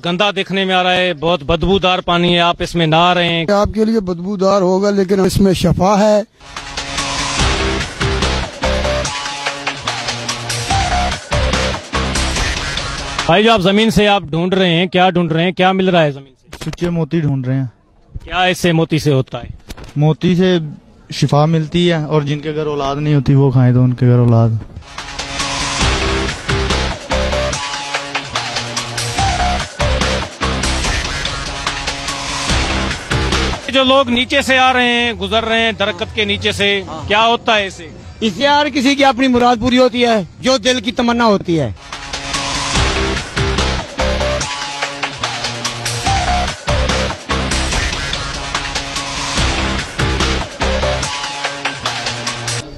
गंदा दिखने में आ रहा है, बहुत बदबूदार पानी है, आप इसमें नहा रहे हैं। आपके लिए बदबूदार होगा लेकिन इसमें शफा है। भाई जो आप जमीन से आप ढूंढ रहे हैं, क्या ढूंढ रहे हैं, क्या मिल रहा है जमीन से? सच्चे मोती ढूंढ रहे हैं। क्या इससे मोती से होता है? मोती से शिफा मिलती है और जिनके घर औलाद नहीं होती वो खाएं तो उनके घर औलाद। जो लोग नीचे से आ रहे हैं, गुजर रहे हैं दरख्त के नीचे से, क्या होता है इससे? इससे हर किसी की अपनी मुराद पूरी होती है, जो दिल की तमन्ना होती है।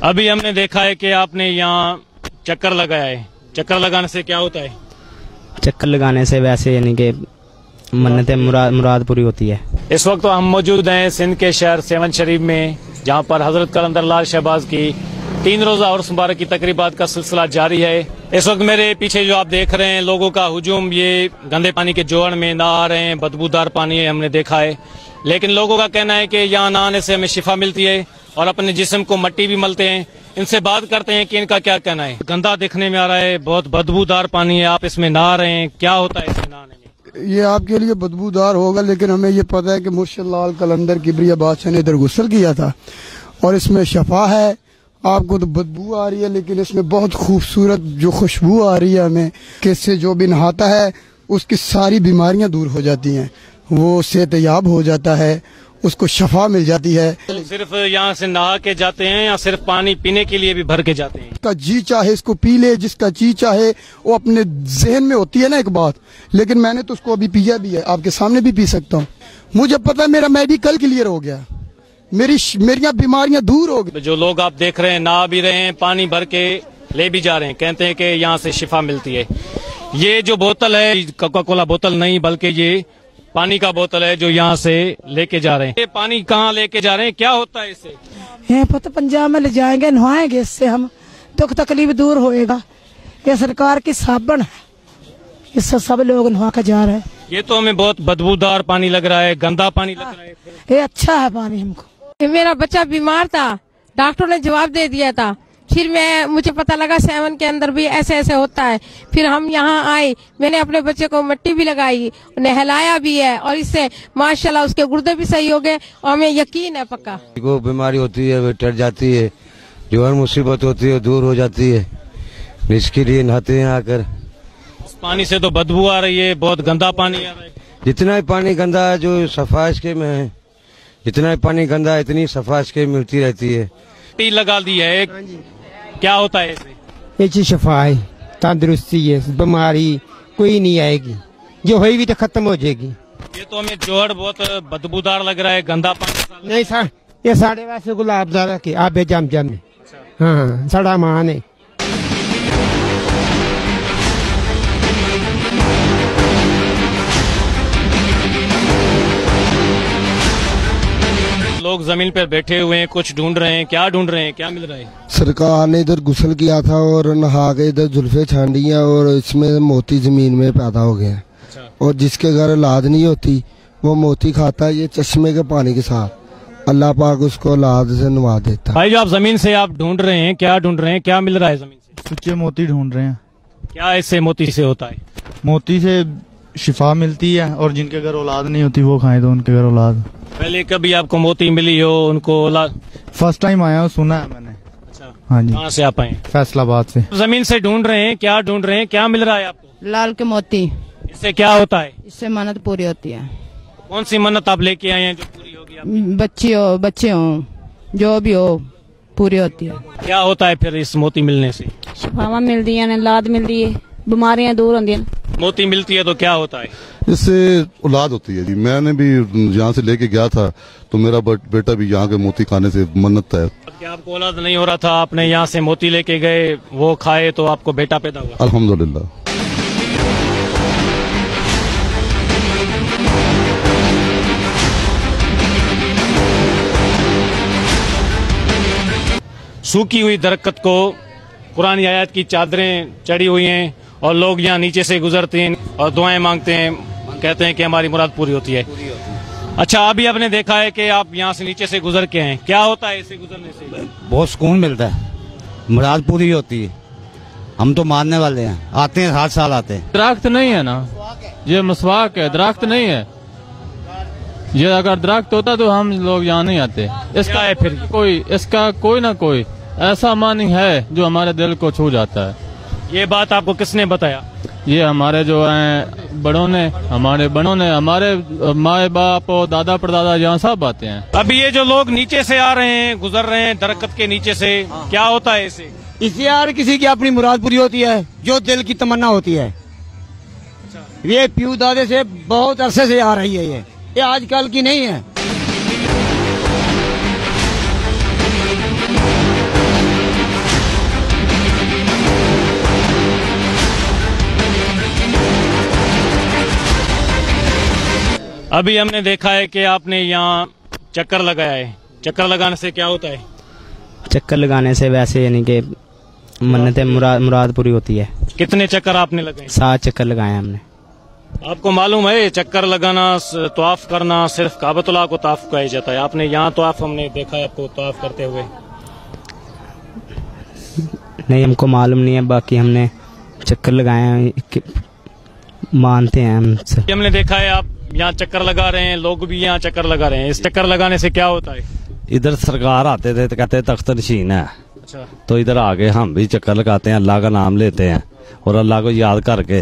अभी हमने देखा है कि आपने यहाँ चक्कर लगाया है। चक्कर लगाने से क्या होता है? चक्कर लगाने से वैसे यानी कि मन्नतें मुराद पूरी होती है। इस वक्त तो हम मौजूद हैं सिंध के शहर सेवन शरीफ में, जहाँ पर हजरत कलंदर लाल शहबाज की 3 रोजा उर्स मुबारक की तकरीबात का सिलसिला जारी है। इस वक्त मेरे पीछे जो आप देख रहे हैं लोगों का हुजूम, ये गंदे पानी के जोड़ में नहा रहे हैं, बदबूदार पानी है, हमने देखा है। लेकिन लोगों का कहना है कि यहाँ नहाने से हमें शिफा मिलती है और अपने जिस्म को मट्टी भी मलते हैं। इनसे बात करते हैं कि इनका क्या कहना है। गंदा दिखने में आ रहा है, बहुत बदबूदार पानी है, आप इसमें नहा रहे हैं, क्या होता है इसमें नहाने में? ये आपके लिए बदबूदार होगा लेकिन हमें ये पता है कि मुर्शिद लाल कलंदर किबरिया बादशाह ने इधर गुस्ल किया था और इसमें शफा है। आपको तो बदबू आ रही है लेकिन इसमें बहुत खूबसूरत जो खुशबू आ रही है हमें, कि इससे जो भी नहाता है उसकी सारी बीमारियां दूर हो जाती हैं, वो सेहतयाब हो जाता है, उसको शफा मिल जाती है। सिर्फ यहाँ से नहा के जाते हैं या सिर्फ पानी पीने के लिए भी भर के जाते हैं? जिसका जी चाहे इसको पी ले, जिसका जी चाहे, वो अपने जहन में होती है ना एक बात, लेकिन मैंने तो उसको अभी पिया भी है, आपके सामने भी पी सकता हूँ। मुझे पता है मेरा मेडिकल क्लियर हो गया, मेरी बीमारियां दूर हो गई। जो लोग आप देख रहे हैं नहा भी रहे हैं, पानी भर के ले भी जा रहे हैं, कहते हैं कि यहाँ से शिफा मिलती है। ये जो बोतल है कोका कोला बोतल नहीं बल्कि ये पानी का बोतल है जो यहाँ से लेके जा रहे हैं। ये पानी कहाँ लेके जा रहे हैं, क्या होता है इससे? ये पता पंजाब में ले जाएंगे, नहाएंगे, इससे हम दुख तकलीफ दूर होएगा। ये सरकार की साबन है, इससे सब लोग नहा के जा रहे हैं। ये तो हमें बहुत बदबूदार पानी लग रहा है, गंदा पानी लग रहा है। ये अच्छा है पानी हमको। मेरा बच्चा बीमार था, डॉक्टर ने जवाब दे दिया था, फिर मुझे पता लगा सेवन के अंदर भी ऐसे ऐसे होता है। फिर हम यहाँ आए, मैंने अपने बच्चे को मिट्टी भी लगाई, नहलाया भी है और इससे माशाल्लाह उसके गुर्दे भी सही हो गए और हमें यकीन है पक्का। को बीमारी होती है वो टर जाती है, जो हर मुसीबत होती है दूर हो जाती है, इसके लिए नहाते हैं आकर। इस पानी से तो बदबू आ रही है, बहुत गंदा पानी आ रहा है। जितना ही पानी गंदा है जो सफा इसके में है, जितना ही पानी गंदा है इतनी सफा इसके मिलती रहती है। टी लगा दी है, क्या होता है इसमें? ये चीज शफा है, तंदुरुस्ती है, बीमारी कोई नहीं आएगी, जो हुई भी तो खत्म हो जाएगी। ये तो हमें जोड़ बहुत बदबूदार लग रहा है, गंदा पानी नहीं सर, ये साढ़े वैसे गुलाब दारा के आप जम जम। हाँ साढ़ा मान है। लोग जमीन पर बैठे हुए हैं, कुछ ढूंढ रहे हैं, क्या ढूंढ रहे हैं, क्या मिल रहा है? सरकार ने इधर गुस्ल किया था और नहा के इधर जुल्फे छांडी हैं और इसमें मोती जमीन में पैदा हो गए हैं। अच्छा। और जिसके घर औलाद नहीं होती वो मोती खाता है, ये चश्मे के पानी के साथ अल्लाह पाक उसको औलाद से नवा देता है। भाई जो आप जमीन से आप ढूंढ रहे हैं, क्या ढूंढ रहे हैं, क्या मिल रहा है जमीन से? सच्चे मोती ढूंढ रहे हैं। क्या इससे मोती से होता है? मोती से शिफा मिलती है और जिनके घर औलाद नहीं होती वो खाएं तो उनके घर औलाद। पहले कभी आपको मोती मिली हो, उनको औलाद? फर्स्ट टाइम आया हूँ, सुना है मैंने। अच्छा, हाँ जी। कहाँ से आप आए? फैसलाबाद से। जमीन से ढूंढ रहे हैं, क्या ढूंढ रहे हैं, क्या मिल रहा है आपको? लाल के मोती। इससे क्या होता है? इससे मन्नत पूरी होती है। कौन सी मन्नत आप लेके आए हैं जो पूरी होगी आपकी? बच्चे हो जो भी हो पूरी होती है। क्या होता है फिर इस मोती मिलने से? शिफावा मिलती है, औलाद मिलती है, बीमारियां दूर होती हैं। मोती मिलती है तो क्या होता है? इससे औलाद होती है जी। मैंने भी यहाँ से लेके गया था तो मेरा बेटा भी यहाँ के मोती खाने से मन्नत है। क्या आपको औलाद नहीं हो रहा था, आपने यहाँ से मोती लेके गए, वो खाए तो आपको बेटा पैदा हुआ? अल्हम्दुलिल्लाह। सूखी हुई दरख्त को कुरानी आयत की चादरें चढ़ी हुई हैं और लोग यहाँ नीचे से गुजरते हैं और दुआएं मांगते हैं। कहते हैं कि हमारी मुराद पूरी होती है। अच्छा, अभी आपने देखा है कि आप यहाँ से नीचे से गुजर के हैं, क्या होता है इसे गुजरने से? बहुत सुकून मिलता है, मुराद पूरी होती है। हम तो मानने वाले हैं, आते हैं, हर साल आते हैं। दरख्त नहीं है ना, ये मसवाक है, दरख्त नहीं है। ये अगर दरख्त होता तो हम लोग यहाँ नहीं आते। इसका है फिर इसका कोई ना कोई ऐसा मानी है जो हमारे दिल को छू जाता है। ये बात आपको किसने बताया? ये हमारे जो हैं बड़ों ने, हमारे माए बाप और दादा परदादा यहाँ सब आते हैं। अभी ये जो लोग नीचे से आ रहे हैं, गुजर रहे हैं दरख्त के नीचे से, क्या होता है इसे? इससे यार किसी की अपनी मुराद पूरी होती है, जो दिल की तमन्ना होती है। ये प्यू दादे से बहुत अरसे से आ रही है, ये आजकल की नहीं है। अभी हमने देखा है कि आपने यहाँ चक्कर लगाया है। चक्कर लगाने से क्या होता है? चक्कर लगाने से वैसे यानी कि मन्नतें मुराद पूरी होती है। कितने चक्कर आपने लगाए? 7 चक्कर लगाए हमने। आपको मालूम है चक्कर लगाना, तवाफ करना सिर्फ काबतुल्लाह को तवाफ कहा जाता है। आपने यहाँ तवाफ, हमने देखा है आपको तवाफ करते हुए। नहीं, हमको मालूम नहीं है, बाकी हमने चक्कर लगाए हैं, मानते हैं हम। हमने देखा है आप यहाँ चक्कर लगा रहे हैं, लोग भी यहाँ चक्कर लगा रहे हैं। इस चक्कर लगाने से क्या होता है? इधर सरकार आते थे तो कहते तख्त नशीन है। अच्छा, तो इधर आके हम भी चक्कर लगाते हैं, अल्लाह का नाम लेते हैं और अल्लाह को याद करके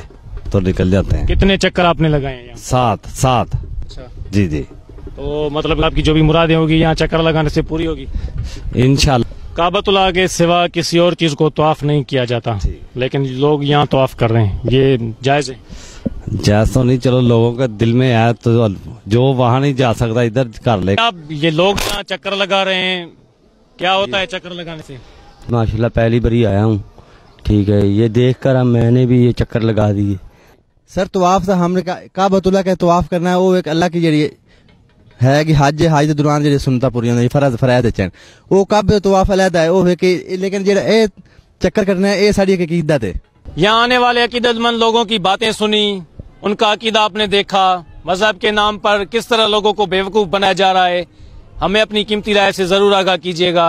तो निकल जाते हैं। कितने चक्कर आपने लगाए हैं यहाँ? 7। अच्छा जी जी। तो मतलब आपकी जो भी मुरादें होगी यहाँ चक्कर लगाने से पूरी होगी इंशाल्लाह। काबतुल्लाह के सिवा किसी और चीज को तवाफ नहीं किया जाता, लेकिन लोग यहाँ तवाफ कर रहे हैं, ये जायज है? जायज तो नहीं, चलो लोगों के दिल में है तो जो वहाँ नहीं जा सकता इधर कर ले। अब ये लोग यहाँ चक्कर लगा रहे हैं, क्या होता है चक्कर लगाने से? माशाल्लाह पहली बारी आया हूँ, ठीक है, ये देखकर अब मैंने भी ये चक्कर लगा दिए। सर तवाफ तो हमने काबतुल्लाह का तवाफ करना है, वो एक अल्लाह की जरिए है कि हज दे दौरान जो सुनता पूरी फरायद चैन वो कब तवाफ अलहदा है वो है कि, लेकिन जो चक्कर करना है ये साड़ी अकीदत है। यहाँ आने वाले अकीदतमंद लोगों की बातें सुनी, उनका अकीदा आपने देखा, मजहब के नाम पर किस तरह लोगों को बेवकूफ बनाया जा रहा है। हमें अपनी कीमती राय से जरूर आगाह कीजिएगा।